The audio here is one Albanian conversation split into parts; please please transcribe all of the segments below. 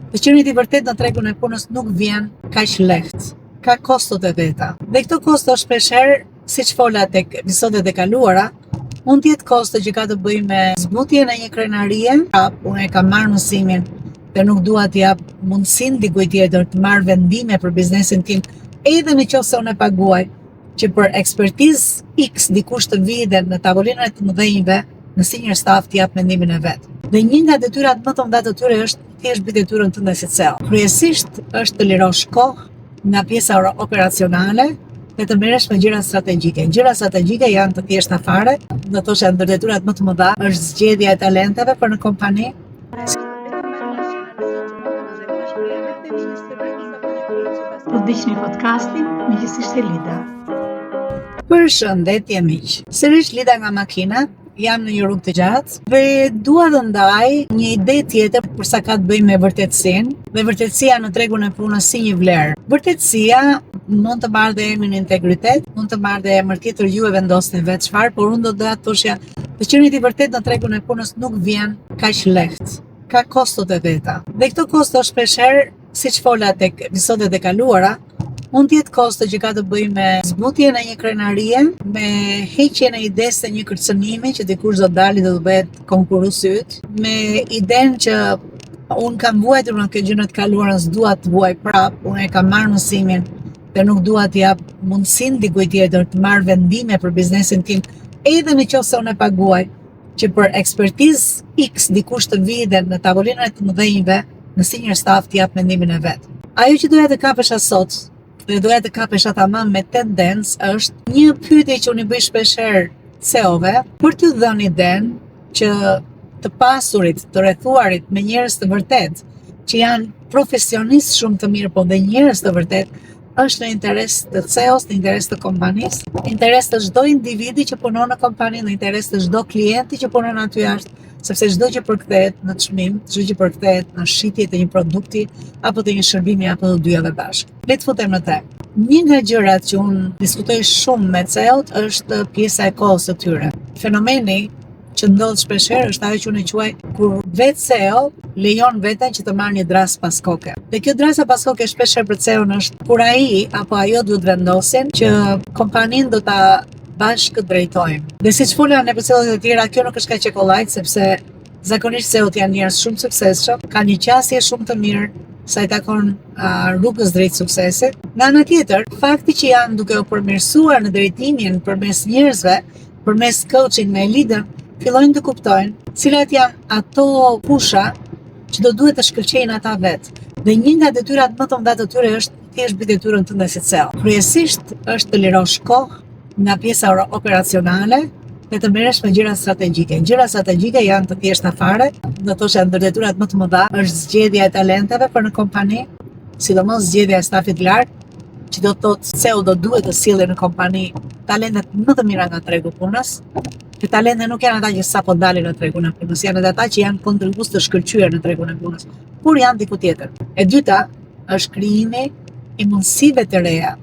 Të qenit i vërtet në tregun e punës nuk vjen kaq lehtë. Ka kostot e veta. Dhe këto kosto shpeshherë, siç fola tek episodet e kaluara, mund të jetë kosto që ka të bëjë me zbutjen e një krenarie. Unë e kam marrë mësimin dhe nuk dua t'i jap mundësinë dikujt tjetër të marrë vendime për biznesin tim, edhe nëse unë e paguaj, që për ekspertizë X dikush të vijë në tavolinat e mëdhenjve në senior staff të jap mendimin e vet. Dhe një nga detyrat më të mëdha të tyre është thjesht bëj detyrën tënde si CEO. Kryesisht është të lirosh kohë nga pjesa operacionale dhe të merresh me gjëra strategjike. Gjëra strategjike janë të thjeshta fare, do thosha ndër detyrat më të mëdha është zgjedhja e talenteve për në kompani. Po dëgjoni podcastin Miqësisht e Lida. Përshëndetje miq. Sërish Lida nga makina. Jam në një rrugë të gjatë dhe dua të ndaj një ide tjetër për sa ka të bëjë me vërtetësinë. Dhe vërtetësia në tregun e punës si një vlerë. Vërtetësia mund të marrë dhe emrin integritet, mund të marrë dhe emër tjetër, ju e vendosni vetë çfarë, por unë do të thoshja, të qenit i vërtet në tregun e punës nuk vjen kaq lehtë. Ka kostot e veta. Dhe këto kosto shpeshherë, siç fola tek episodet e kaluara, mund të jetë kosto që ka të bëjë me zbutjen e një krenarie, me heqjen e idesë të një kërcënimi që dikush do dalë dhe do bëhet konkurrues yt, me idenë që unë kam vuajtur në këtë gjë të kaluarën, s'dua të vuaj prap, unë e kam marrë mësimin dhe nuk dua të jap mundësinë dikujt tjetër të marrë vendime për biznesin tim, edhe nëse unë e paguaj, që për ekspertizë X dikush të vijë në tavolinat e mëdhenjve në senior staff të jap mendimin e vet. Ajo që doja të kapesha sot dhe doja të kapesha tamam me tendencë është një pyetje që unë i bëj shpeshherë CEO-ve për t'u dhënë idenë që të pasurit, të rrethuarit me njerëz të vërtet, që janë profesionistë shumë të mirë, po dhe njerëz të vërtet, është në interes të CEO-s, në interes të kompanisë, në interes të çdo individi që punon në kompani, në interes të çdo klienti që punon aty jashtë, sepse çdo që përkthehet në çmim, çdo që përkthehet në shitje të një produkti apo të një shërbimi apo të dyjave bashkë. Le të futem në temë. Një nga gjërat që unë diskutoj shumë me CEO-t është pjesa e kohës së tyre. Fenomeni që ndodh shpeshherë është ajo që unë e quaj kur vetë CEO lejon veten që të marrë një dras pas koke. Dhe kjo drasa pas koke shpeshherë për CEO-n është kur ai apo ajo duhet vendosin që kompaninë do ta bashkë drejtojmë. Dhe siç fola në episodet e tjera, kjo nuk është kaq e kollajt sepse zakonisht CEO-t janë njerëz shumë suksesshëm, kanë një qasje shumë të mirë sa i takon rrugës drejt suksesit. Nga ana tjetër, fakti që janë duke u përmirësuar në drejtimin përmes njerëzve, përmes coaching me lider, fillojnë të kuptojnë cilat janë ato pusha që do duhet të shkëlqejnë ata vetë. Dhe një nga detyrat më të mëdha të tyre është thjesht bëj detyrën tënde si CEO. Kryesisht është të lirosh kohë nga pjesa operacionale dhe të merresh me gjëra strategjike. Gjëra strategjike janë të thjeshta fare, do thosha ndër detyrat më të mëdha është zgjedhja e talenteve për në kompani, sidomos zgjedhja e stafit lart, që do të thotë CEO do duhet të sillë në kompani talentet më të mira nga tregu punës. Që talentet nuk janë ata që sapo dalin në tregun e punës, janë ata që janë kontribues të shkëlqyer në tregun e punës, kur janë diku tjetër. E dyta është krijimi i mundësive të reja,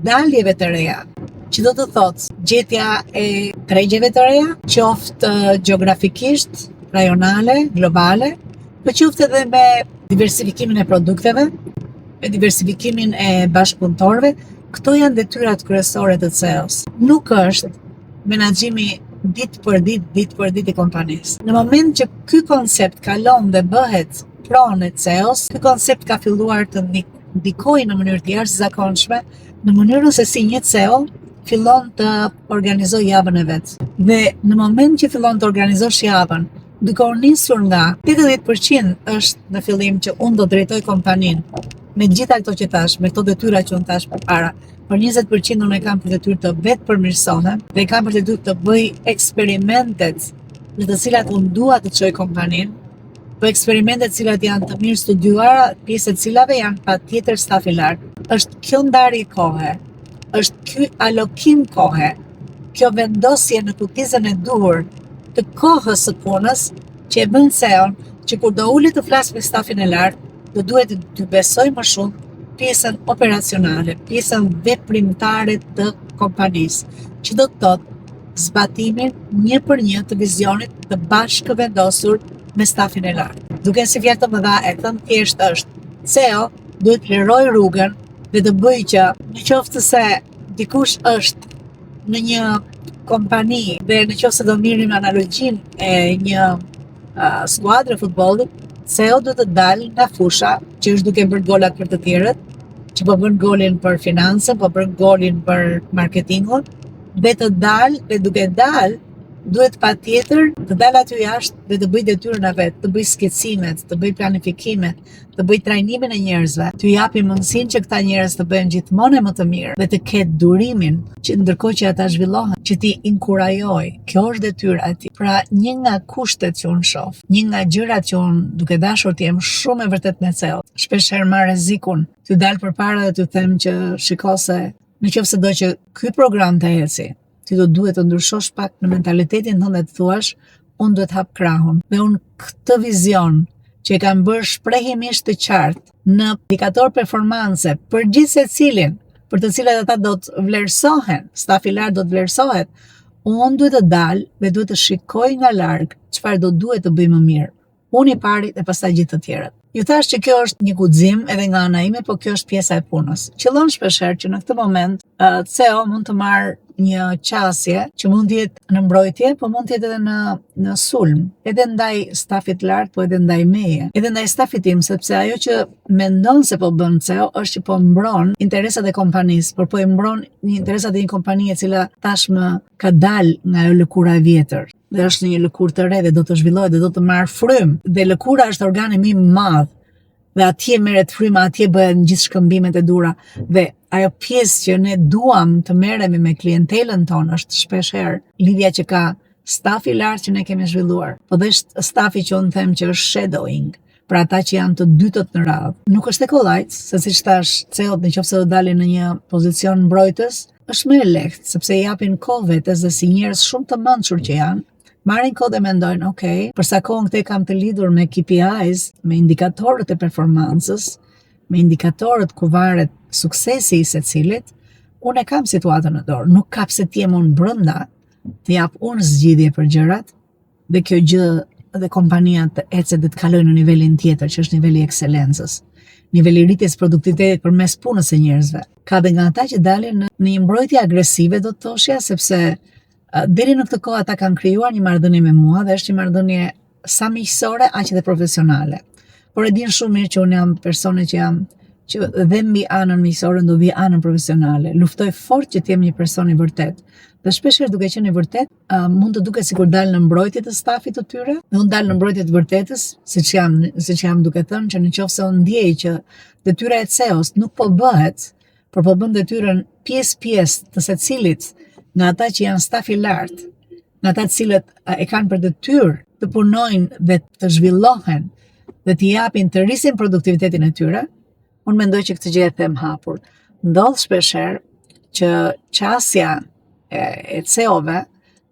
daljeve të reja, që do të thotë gjetja e tregjeve të reja, qoftë gjeografikisht, rajonale, globale, por qoftë edhe me diversifikimin e produkteve, me diversifikimin e bashkëpunëtorëve. Këto janë detyrat kryesore të CEO-s. Nuk është menaxhimi ditë për ditë i kompanisë. Në moment që ky koncept kalon dhe bëhet pronë e CEO-s, ky koncept ka filluar të ndikojë në mënyrë të jashtëzakonshme, në mënyrën se si një CEO fillon të organizojë javën e vet. Dhe në moment që fillon të organizosh javën, duke u nisur nga 80% është në fillim që unë do drejtoj kompaninë me gjitha këto që tash, me këto detyra që unë tash përpara, por 20% unë e kam për detyrë të vetë përmirësohem dhe kam për detyrë të bëj eksperimentet në të cilat unë dua të çoj kompaninë, po eksperimentet cilat janë të mirë studiuara, pjesë të cilave janë patjetër stafi lart. Është kjo ndarje kohe, është ky alokim kohe, kjo vendosje në kutizën e duhur të kohës së punës që e bën CEO-n që kur do ulet të flas me stafin e lartë, do duhet të besoj më shumë pjesën operacionale, pjesën veprimtare të kompanisë, që do të thotë zbatimin një për një të vizionit të bashkë vendosur me stafin e lartë. Duke si fjalë të mëdha e thënë thjesht është, CEO duhet të liroj rrugën dhe të bëjë që në qoftë se dikush është në një kompani dhe në qoftë se do mirënim analogjinë e një skuadre futbollit, CEO duhet të dalë nga fusha që është duke bërë golat për të tjerët, që po bën golin për financën, po bën golin për marketingun, dhe të dalë dhe duke dalë duhet patjetër të dalë aty jashtë dhe të bëj detyrën e vet, të bëj skecimet, të bëj planifikimet, të bëj trajnimin e njerëzve, të japi mundësinë që këta njerëz të bëhen gjithmonë më të mirë dhe të ketë durimin që ndërkohë që ata zhvillohen, që ti inkurajoj. Kjo është detyra e tij. Pra, një nga kushtet që unë shoh, një nga gjërat që unë duke dashur të jem shumë e vërtet me CEO, shpeshherë marr rrezikun, të dal përpara dhe të them që shiko se nëse do që ky program të eci, ti do duhet të ndryshosh pak në mentalitetin tënd dhe të thuash, unë duhet hap krahun. Dhe unë këtë vizion që e kam bërë shprehimisht të qartë në indikator performance për gjithë secilin, për të cilat ata do të vlerësohen, stafi i lartë do të vlerësohet, unë duhet të dalë dhe duhet të shikoj nga larg çfarë do duhet të bëj më mirë. Unë i pari dhe pastaj gjithë të tjerët. Ju thash që kjo është një guxim edhe nga ana ime, po kjo është pjesa e punës. Qëllon shpeshherë që në këtë moment CEO mund të marrë një qasje që mund të jetë në mbrojtje, po mund të jetë edhe në sulm, edhe ndaj stafit lart, po edhe ndaj meje, edhe ndaj stafit tim, sepse ajo që mendon se po bën CEO është që po mbron interesat e kompanisë, por po i mbron interesat e një kompanie e cila tashmë ka dalë nga ajo lëkura e vjetër. Dhe është një lëkurë të re dhe do të zhvillohet dhe do të marrë frymë. Dhe lëkura është organi më i madh. Dhe atje merret fryma, atje bëhen gjithë shkëmbimet e dura. Dhe ajo pjesë që ne duam të merremi me klientelën tonë është shpeshherë lidhja që ka stafi i lartë që ne kemi zhvilluar. Po dhe është stafi që unë them që është shadowing, për ata që janë të dytët në radhë. Nuk është e kollajt, se siç thash, CEO-t nëse do dalin në një pozicion mbrojtës, është më e lehtë, sepse i japin kohë vetes dhe si njerëz shumë të mençur që janë, marrin kohë dhe mendojnë, okay, për sa kohë këte kam të lidhur me KPIs, me indikatorët e performancës, me indikatorët ku varet suksesi i secilit, unë e kam situatën në dorë, nuk ka pse të jem unë brenda, të jap unë zgjidhje për gjërat, dhe kjo gjë dhe kompania të ecet dhe të kalojë në nivelin tjetër, që është niveli i ekselencës, niveli i rritjes produktivitetit përmes punës së njerëzve. Ka dhe nga ata që dalin në një mbrojtje agresive, do të thoshja, sepse deri në këtë kohë ata kanë krijuar një marrëdhënie me mua dhe është një marrëdhënie sa miqësore aq edhe profesionale. Por e din shumë mirë që unë jam persone që dhe mbi anën miqësore do vi anën profesionale. Luftoj fort që të jem një person i vërtet. Dhe shpeshherë duke qenë i vërtet, mund të duket sikur dal në mbrojtje të stafit të tyre, dhe unë dal në mbrojtje të vërtetës, siç jam duke thënë që nëse unë ndjej që detyra e CEO-s nuk po bëhet, por po bën detyrën pjesë të secilit nga ata që janë staf i lartë, nga ata të cilët e kanë për detyrë të punojnë dhe të zhvillohen dhe të japin të rrisin produktivitetin e tyre, unë mendoj që këtë gjë e them hapur. Ndodh shpeshherë që qasja e CEO-ve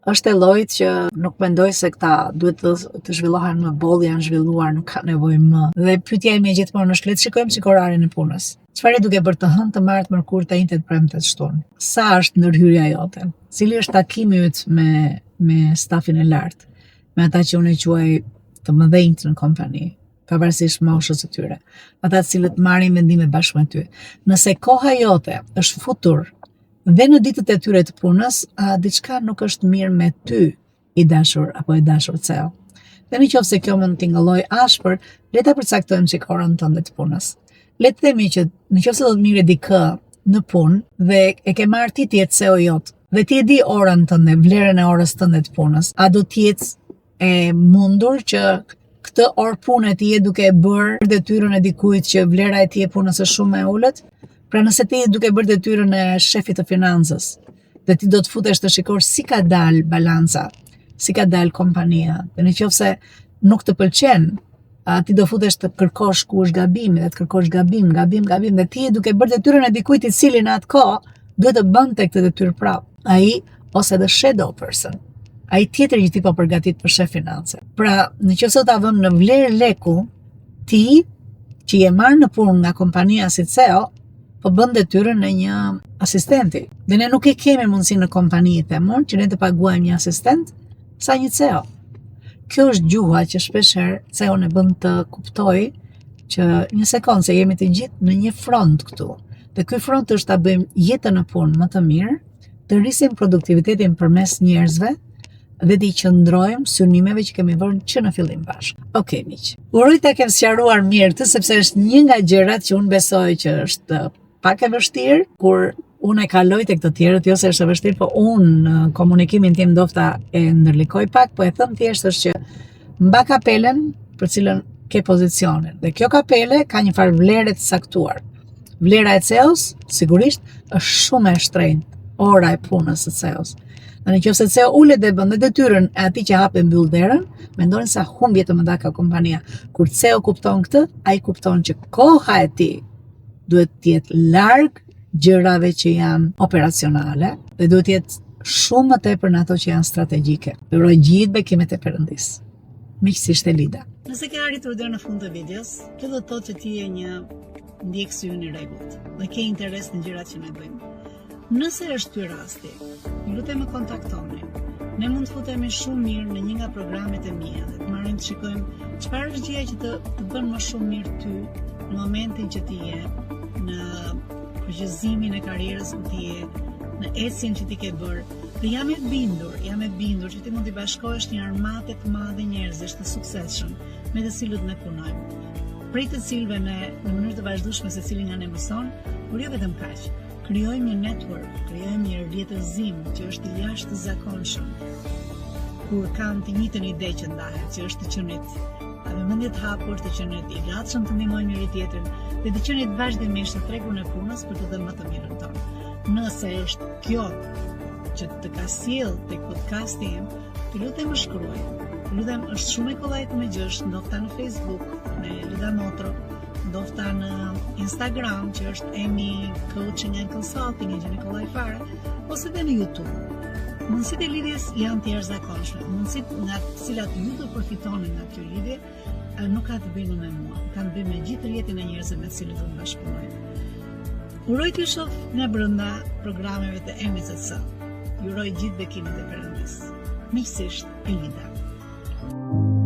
është e llojit që nuk mendoj se këta duhet të zhvillohen më boll, janë zhvilluar, nuk ka nevojë më. Dhe pyetja ime gjithmonë është, le të shikojmë sik orarin e punës. Çfarë duke bërë të hënë, të martë, mërkurë, të njëjtë, të premte, të shtunë? Sa është ndërhyrja jote? Cili është takimi yt me stafin e lartë, me ata që unë e quaj të mëdhenjt në kompani, pavarësisht moshës së tyre, ata të cilët marrin vendime bashkë me ty. Nëse koha jote është futur dhe në ditët e tyre të punës, diçka nuk është mirë me ty, i dashur apo e dashur CEO. Dhe nëse kjo mund t'ingëlloj ashpër, le ta përcaktojmë çik orën tënde të punës. Le të themi që nëse do të mirë dikë në punë dhe e ke marrë ti të jetë CEO jot, dhe ti e di orën tënde, vlerën e orës tënde të punës, a do të jetë e mundur që këtë orë punë ti je duke bërë detyrën e dikujt që vlera e tij e punës është shumë e ulët? Pra nëse ti je duke bërë detyrën e shefit të financës, dhe ti do të futesh të shikosh si ka dalë balanca, si ka dalë kompania, dhe nëse nuk të pëlqen, ti do futesh të kërkosh ku është gabimi, dhe të kërkosh gabim, dhe ti je duke bërë detyrën e dikujt i cili në atë kohë duhet të bënte këtë detyrë prapë. Ai ose the shadow person. Ai tjetër që ti po përgatit për shef finance. Pra, nëse ta vëmë në vlerë leku, ti që je marrë në punë nga kompania si CEO, po bën detyrën e një asistenti. Dhe ne nuk e kemi mundësi në kompani, themon, që ne të paguajmë një asistent sa një CEO. Kjo është gjuha që shpeshherë CEO e bën të kuptoj që një sekondë se jemi të gjithë në një front këtu. Dhe ky front është ta bëjmë jetën në punë më të mirë, të rrisim produktivitetin përmes njerëzve dhe t'i qëndrojmë synimeve që kemi vënë që në fillim bashkë. Okej, miq. Uroj ta kem sqaruar mirë këtë sepse është një nga gjërat që unë besoj që është pak e vështirë kur unë e kaloj tek të tjerët, jo se është e vështirë, po unë në komunikimin tim ndofta e ndërlikoj pak, po e them thjesht është që mba kapelen për cilën ke pozicionin. Dhe kjo kapele ka një farë vlere të saktuar. Vlera e CEO-s, sigurisht, është shumë e shtrenjtë, ora e punës së CEO-s. Dhe nëse CEO ulet dhe bën detyrën e atij që hapë mbyll derën, mendoni sa humbje të mëdha ka kompania. Kur CEO kupton këtë, ai kupton që koha e tij duhet të jetë larg gjërave që janë operacionale dhe duhet të jetë shumë më tepër në ato që janë strategjike. Uroj gjithë bekimet e Perëndis. Miqësisht Elida. Nëse ke arritur deri në fund të videos, kjo do të thotë që ti je një ndjekës i unë i rregullt dhe ke interes në gjërat që ne bëjmë. Nëse është ky rasti, ju lutem më kontaktoni. Ne mund të futemi shumë mirë në një nga programet e mia dhe të marrim të shikojmë çfarë është gjëja që të bën më shumë mirë ty në momentin që ti je në përgjithësimin e karrierës ku ti je, në ecjen që ti ke bërë. Dhe jam e bindur që ti mund të bashkohesh një armatë të madhe njerëzish të suksesshëm me të cilët ne punojmë. Prej të cilëve ne në mënyrë të vazhdueshme secili nga ne mëson, por jo vetëm kaq. Krijojmë një network, krijojmë një rrjetëzim që është i jashtëzakonshëm. Kur kanë të njëjtën ide që ndahet, që është të qenit me mendje të hapur, të qenit i gatshëm të ndihmojnë njëri tjetrin dhe të qenit vazhdimisht në tregun e punës për të dhënë më të mirën tonë. Nëse është kjo që të ka sjell tek podcasti im, të lutem më shkruaj. Lutem, është shumë e kollajt me gjesh, ndofta në Facebook, me Lida Motro, ndofta në Instagram, që është Emi Coaching and Consulting, e gjeni kollaj fare, ose dhe në YouTube. Mundësitë e lidhjes janë të jashtëzakonshme. Mundësitë nga të cilat ju do përfitoni nga kjo lidhje, nuk ka të bëjë me mua, ka të bëjë me gjithë rrjetin e njerëzve me të cilët do të bashkëpunoj. Uroj t'ju shoh nga brenda programeve të MSC. Ju uroj gjithë bekimet e Perëndis. Miqësisht, Elida.